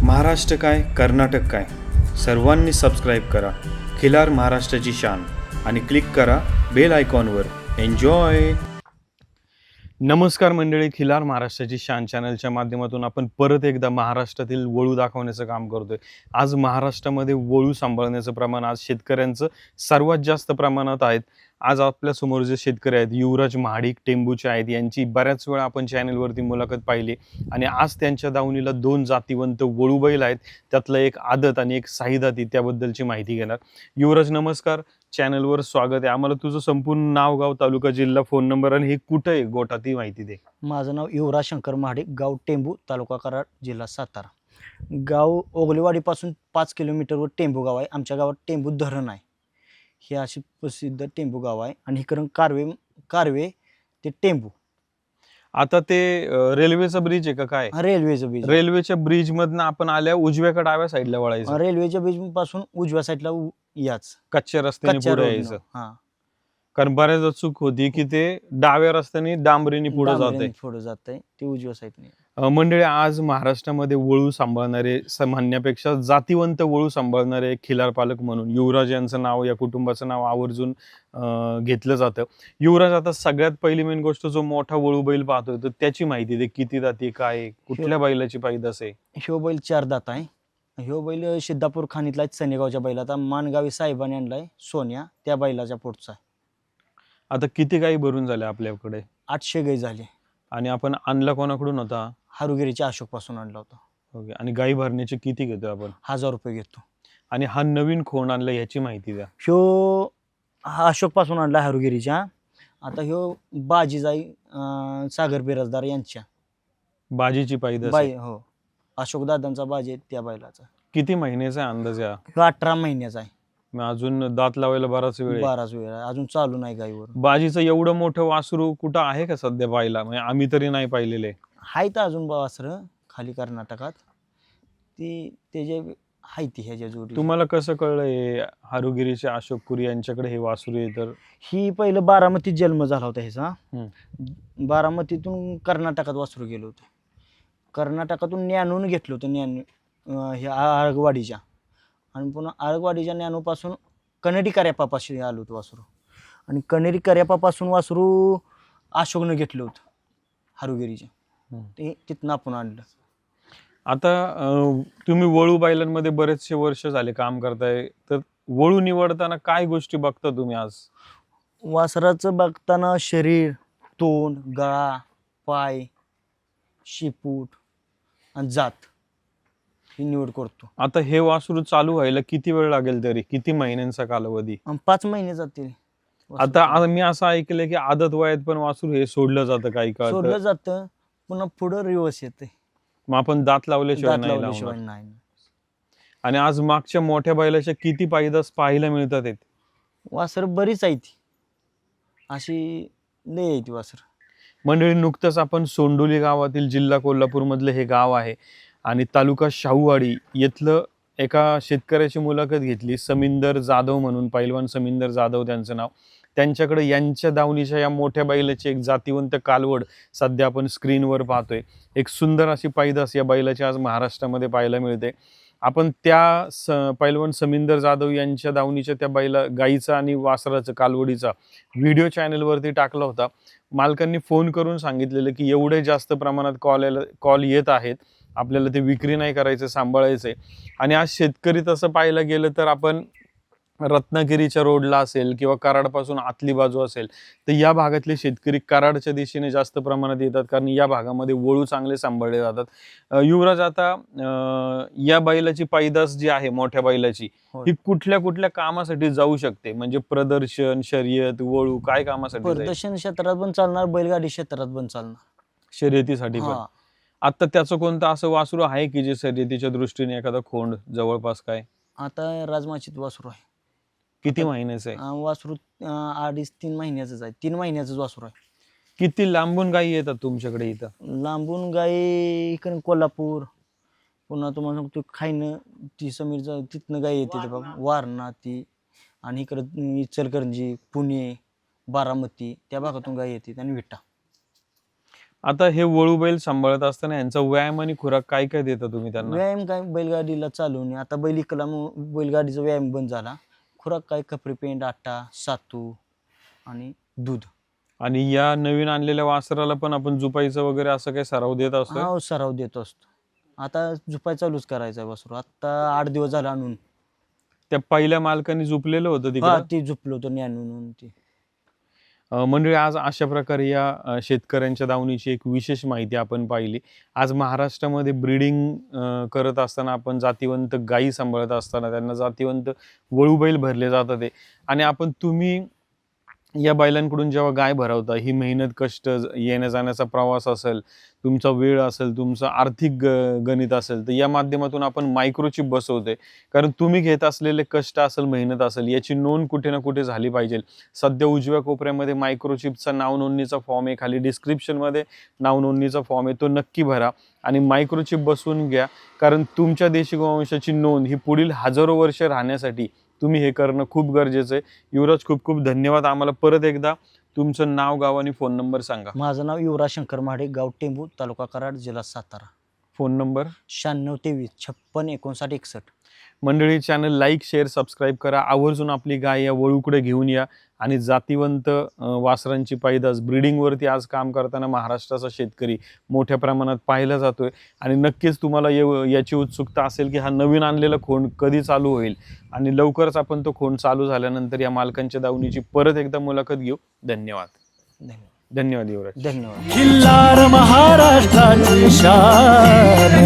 महाराष्ट्र काय कर्नाटक काय सर्वांनी सबस्क्राईब करा खिलार महाराष्ट्राची शान आणि क्लिक करा बेल आयकॉनवर. एन्जॉय. नमस्कार मंडळी, खिलार महाराष्ट्राची शान चॅनलच्या माध्यमातून आपण परत एकदा महाराष्ट्रातील वळू दाखवण्याचं काम करतोय. आज महाराष्ट्रामध्ये वळू सांभाळण्याचं प्रमाण आज शेतकऱ्यांचं सर्वात जास्त प्रमाणात आहेत. आज आपल्यासमोर जे शेतकरी आहेत युवराज महाडिक टेंबूचे आहेत, यांची बऱ्याच वेळा आपण चॅनलवरती मुलाखत पाहिली आणि आज त्यांच्या दावणीला 2 जातीवंत वळू बैल आहेत. त्यातलं एक आदत आणि एक साईदाती, त्याबद्दलची माहिती घेणार. युवराज नमस्कार, चॅनलवर स्वागत आहे. आम्हाला तुझं संपूर्ण नाव, गाव, तालुका, जिल्हा, फोन नंबर आणि हे कुठं आहे गोठा ती माहिती दे. माझं नाव युवराज शंकर महाडिक, गाव टेंबू, तालुका कराड, जिल्हा सातारा. गाव ओगलेवाडीपासून 5 किलोमीटरवर टेंबू गाव आहे. आमच्या गावात टेंबू धरण आहे. हे असे प्रसिद्ध टेंबू गाव आहे आणि इकडून कारवे ते टेंबू. आता ते रेल्वेचा ब्रिज आहे का काय? रेल्वेचं ब्रिज. रेल्वेच्या ब्रिज मधनं आपण आल्या उजव्या डाव्या साईडला वळायचं. रेल्वेच्या ब्रिज पासून उजव्या साईडला याच कच्च्या रस्त्याने पुढे यायचं. कारण बऱ्याच चूक होती की ते डाव्या रस्त्याने डांबरीने पुढे जाते ते उजव्या साईडने. मंडळी, आज महाराष्ट्रामध्ये वळू सांभाळणारे म्हणण्यापेक्षा जातीवंत वळू सांभाळणारे खिलार पालक म्हणून युवराज यांचं नाव, या कुटुंबाचं नाव आवर्जून घेतलं जातं. युवराज, आता सगळ्यात पहिली मेन गोष्ट, जो मोठा वळू बैल पाहतोय तर त्याची माहिती दे. किती दाती, काय, कुठल्या बैलाची पैदास आहे? ह्यो बैल 4 दात आहे. ह्यो बैल सिद्धापूर खाणीतला सनेगावच्या बैलाचा, मानगावी साहेबांनी आणलाय सोन्या, त्या बैलाच्या पोटचा आहे. आता किती गाई भरून झाल्या आपल्याकडे? 800 गाई झाली. आणि आपण आणला कोणाकडून होता? हारुगिरीच्या अशोक पासून आणला होता. ओके. आणि गाई भरण्याचे किती घेतो आपण? 1000 रुपये घेतो. आणि हा नवीन खोंड आणला याची माहिती द्या. हा अशोक पासून आणला हारुगिरीच्या. आता ह्यो बाजी जाई सागर बिराजदार यांच्या बाजीची पैदास बाई. हो, अशोक दादांचा बाजी आहे त्या बैलाचा. किती महिन्याचा आहे अंदाज? ह्यो 18 महिन्याचा आहे. मग अजून दात लावायला बराच वेळ आहे. बराच वेळ आहे, अजून चालू नाही गाईवर. बाजीचं एवढं मोठं वासरू कुठं आहे का सध्या पाहायला? म्हणजे आम्ही तरी नाही पाहिलेले. हाय तर अजून वासर खाली कर्नाटकात, ती त्याचे हाय ती ह्याच्या जोडी. तुम्हाला कसं कळलं हे हारुगिरीचे अशोक कुरी यांच्याकडे हे वासरू आहे? तर ही पहिलं बारामतीत जन्म झाला होता ह्याचा. बारामतीतून कर्नाटकात वासरू गेलो होतं. कर्नाटकातून न्यानून घेतलं होतं, ह्या आळगवाडीच्या. आणि पुन्हा आळगवाडीच्या न्यानूपासून कनेरी कर्यापापाशी आलो होतं वासरू. आणि कनेरी कर्यापापासून वासरू अशोकनं घेतलं होतं हारुगिरीच्या. ते तिथनं आपण आणलं. आता तुम्ही वळू बैलांमध्ये बरेचसे वर्ष झाले काम करताय, तर वळू निवडताना काय गोष्टी बघता तुम्ही? आज वासराचं बघताना शरीर, तोंड, गळा, पाय, शिपूट आणि जात ही निवड करतो. आता हे वासरू चालू व्हायला किती वेळ लागेल, तरी किती महिन्यांचा कालावधी? 5 महिने जातील. आता मी असं ऐकलंय की आदत वयात पण वासरू हे सोडलं जातं काही काळ. सोडलं जातं, पुन्हा पुढं रिवर्स येते. मग आपण दात लावल्याशिवाय नाही लावणार. नाही. आणि आज मागच्या मोठ्या बैलाच्या किती पैदास पाहायला मिळतात? वासर बरीच आहे ती, अशी लय आहे ती वासर. मंडळी, नुकतंच आपण सोंडोली गावातील, जिल्हा कोल्हापूर मधलं हे गाव आहे आणि तालुका शाहूवाडी येथलं एका शेतकऱ्याची मुलाखत घेतली. समिंदर जाधव म्हणून, पैलवान समिंदर जाधव त्यांचं नाव. त्यांच्याकडे यांच्या दावणीच्या या मोठ्या बैलाची एक जातीवंत कालवड सध्या आपण स्क्रीनवर पाहतोय. एक सुंदर अशी पैदास या बैलाची आज महाराष्ट्रामध्ये पाहायला मिळते. आपण त्या पैलवान समिंदर जाधव यांच्या दावणीच्या त्या गाईचा आणि वासराचा, कालवडीचा व्हिडिओ चॅनलवरती टाकला होता. मालकांनी फोन करून सांगितलेलं की एवढे जास्त प्रमाणात कॉल येत आहेत, आपल्याला ते विक्री नाही करायचं, सांभाळायचंय. आणि आज शेतकरी तसं पाहायला गेलं तर आपण रत्नागिरीच्या रोडला असेल किंवा कराडपासून आतली बाजू असेल तर या भागातले शेतकरी कराडच्या दिशेने जास्त प्रमाणात येतात, कारण या भागामध्ये वळू चांगले सांभाळले जातात. युवराज, आता या बैलाची पैदास जी आहे मोठ्या बैलाची, ही कुठल्या कुठल्या कामासाठी जाऊ शकते? म्हणजे प्रदर्शन, शर्यत, वळू, काय कामासाठी? प्रदर्शन क्षेत्रात पण चालणार, बैलगाडी क्षेत्रात पण चालणार, शर्यतीसाठी पण. आता त्याचं कोणतं असं वासरू आहे की जे शर्यतीच्या दृष्टीने एखादा खोंड जवळपास? काय आता राजमाचीत वासरू आहे. किती महिन्याचं आहे वासरू? 2.5-3 महिन्याचंच आहे. 3 महिन्याचंच वासरू आहे. किती लांबून गायी येतात तुमच्याकडे इथं? लांबून गाई इकडे कोल्हापूर, पुन्हा तुम्हाला सांगतो खायनं ती समीरचं, तिथनं गाई येते बघा, वारणा ती. आणि इकडं इचलकरंजी, पुणे, बारामती त्या भागातून गाई येते आणि विटा. आता हे वळू बैल सांभाळत असताना यांचा व्यायाम आणि खुराक काय काय देता तुम्ही त्यांना? व्यायाम काय बैलगाडीला चालवणे, आता बैल इकला बैलगाडीचा व्यायाम बंद झाला. खुराक काय कपडे पेंड, आटा, सातू आणि दूध. आणि या नवीन आणलेल्या वासराला पण आपण झुपायचं वगैरे असं काही सराव देत असतो? हा सराव देत असतो. आता झुपाय चालूच करायचा वासरू. आता 8 दिवस झाला आणून. त्या पहिल्या मालकाने झुपलेलं होतं हा तिकडं? ते झुपलो होतो आणून ते. मंडळी, आज अशा प्रकारे या शेतकऱ्यांच्या दावणीची एक विशेष माहिती आपण पाहिली. आज महाराष्ट्रामध्ये ब्रीडिंग करत असताना, आपण जातीवंत गायी सांभाळत असताना त्यांना जातीवंत वळू बैल भरले जातात ते. आणि तुम्ही या बैलांकडून जेव्हा गाय भरवता, ही मेहनत, कष्ट, येण्या जाण्याचा प्रवास असेल, तुमचा वेळ असेल, तुमचं आर्थिक गणित असेल, तर या माध्यमातून आपण मायक्रोचिप बसवतोय. कारण तुम्ही घेत असलेले कष्ट असेल, मेहनत असेल, याची नोंद कुठे ना कुठे झाली पाहिजे. सध्या उजव्या कोपऱ्यामध्ये मायक्रोचिपचा नाव नोंदणीचा फॉर्म आहे, खाली डिस्क्रिप्शनमध्ये नाव नोंदणीचा फॉर्म आहे, तो नक्की भरा आणि मायक्रोचिप बसवून घ्या. कारण तुमच्या देशी गोवंशाची नोंद ही पुढील हजारो वर्ष राहण्यासाठी तुम्ही हे करणं खूप गरजेचं आहे. युवराज, खूप खूप धन्यवाद. आम्हाला परत एकदा तुमचं नाव, गाव आणि फोन नंबर सांगा. माझं नाव युवराज शंकर महाडे, गाव टेंबू, तालुका कराड, जिल्हा सातारा. Phone number 9623 56 59 61. मंडळी, चॅनल लाईक, शेअर, सबस्क्राईब करा. आवर्जून आपली गाय या वळूकडे घेऊन या आणि जातीवंत वासरांची पैदास, ब्रीडिंगवरती आज काम करताना महाराष्ट्राचा शेतकरी मोठ्या प्रमाणात पाहिला जातोय. आणि नक्कीच तुम्हाला याची उत्सुकता असेल की हा नवीन आणलेला खोंड कधी चालू होईल, आणि लवकरच आपण तो खोंड चालू झाल्यानंतर या मालकांच्या दावणीची परत एकदा मुलाखत घेऊ. धन्यवाद. धन्यवाद. धन्यवाद युवराज. धन्यवाद. खिल्लार महाराष्ट्राची शान